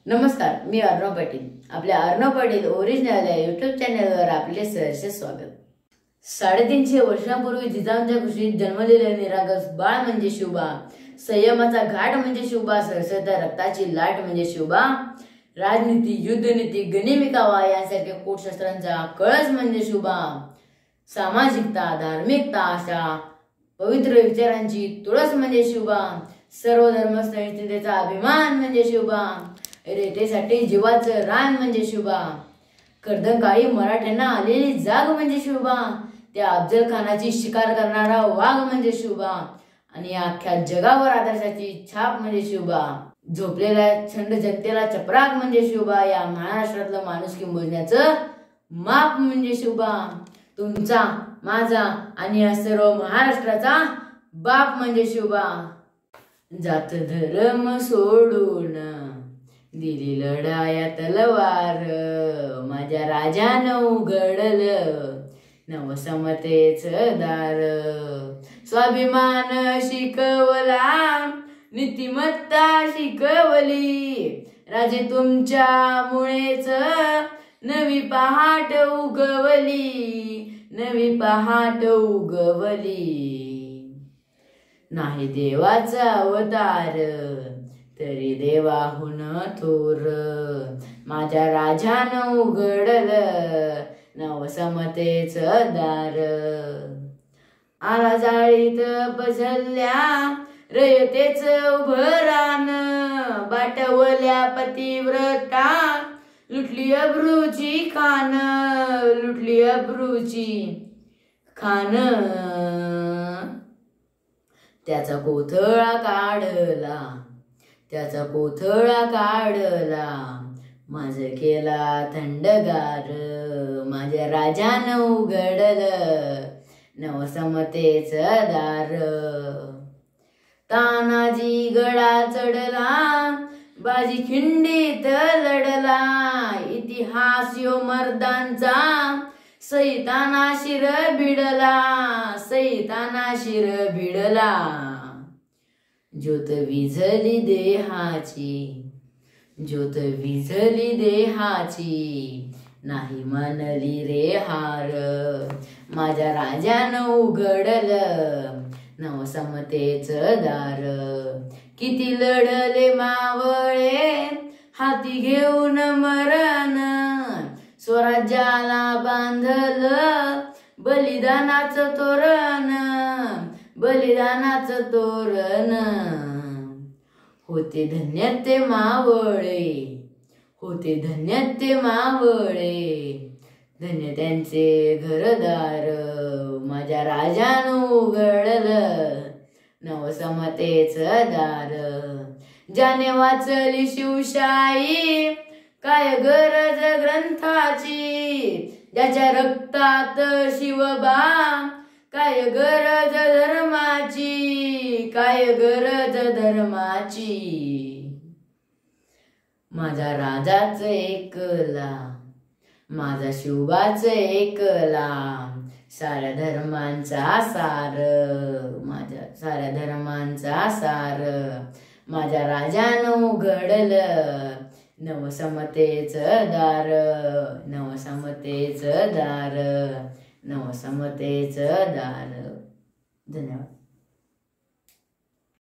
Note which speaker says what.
Speaker 1: नमस्कार, मी अर्णव पाटील. आपल्या अर्णव पाटील ओरिजिनल या यूट्यूब चॅनलवर आपले सहर्ष स्वागत. 350 वर्षांपूर्वी जिजाऊंच्या कुशीत जन्मलेले निरागस बाळ म्हणजे शिवबा. संयमाचा घाट म्हणजे शिवबा. सरसरत्या रक्ताची लाट म्हणजे शिवबा. राजनीती, युद्धनीती, गनिमी कावा यांसारख्या कूटशस्त्रांचा कळस म्हणजे शिवबा. सामाजिकता, धार्मिकता अशा पवित्र विचारांची तुळस म्हणजे शिवबा. सर्व धर्म सहिष्णुतेचा अभिमान म्हणजे शिवबा. रेतेसाठी जीवाचं रान म्हणजे शिवबा. कर्दकाळी मराठ्यांना आलेली जाग म्हणजे शिवबा. त्या अफजल खानाची शिकार करणारा वाघ म्हणजे शिवबा. आणि अख्ख्या जगावर आदर्शाची छाप म्हणजे शिवबा. झोपलेल्या थंड जनतेला चपराक म्हणजे शिवबा. या महाराष्ट्रातलं माणुसकी मोजण्याचं माप म्हणजे शिवबा. तुमचा, माझा आणि या सर्व महाराष्ट्राचा बाप म्हणजे शिवबा. जात धर्म सोडून दिली लढाया तलवार. माझ्या राजानं उघडलं नवसमतेच दार. स्वाभिमान शिकवला, नीतिमत्ता शिकवली. राजे तुमच्यामुळेच नवी पहाट उगवली. नवी पहाट उगवली. नाही देवाचा अवतार तरी देवाहून थोर. माझ्या राजानं उघडलं नवसमतेच दार. आला जाळीत पझल्या रयतेच उभरान. बाटवल्या पतिव्रता लुटली अब्रूची खान. लुटली अब्रूची खान. त्याचा कोथळा काढला. त्याचा कोथळा काढला. माझ केला थंडगार. माझ्या राजानं उघडलं नवसमतेच दार. तानाजी गडा चढला, बाजी खिंडीत लढला. इतिहास यो मर्दांचा सैताना शिर भिडला. सैताना शिर भिडला. ज्योत विझली देहाची. ज्योत विझली देहाची. नाही मानली रे हार. माझ्या राजानं उघडलं नवसमतेच दार. किती लढले मावळे हाती घेऊन मरण. स्वराज्याला बांधलं बलिदानाचं तोरण. बलिदानाचं तोरण. होते धन्य ते मावळे. होते धन्य ते मावळे. धन्य त्यांचे घरदार. माझ्या राजानं उघडलं नवसमतेच दार. ज्याने वाचली शिवशाही काय गरज ग्रंथाची. ज्याच्या रक्तात शिवबा काय गरज धर्माची. काय गरज धर्माची. माझा राजाच एकला. माझा शिवबाच एकला. साऱ्या धर्मांचा सार. माझ्या साऱ्या धर्मांचा सार. माझ्या राजानं उघडलं नवसमतेच दार. नवसमतेच दार. नवसमतेच दार. धन्यवाद.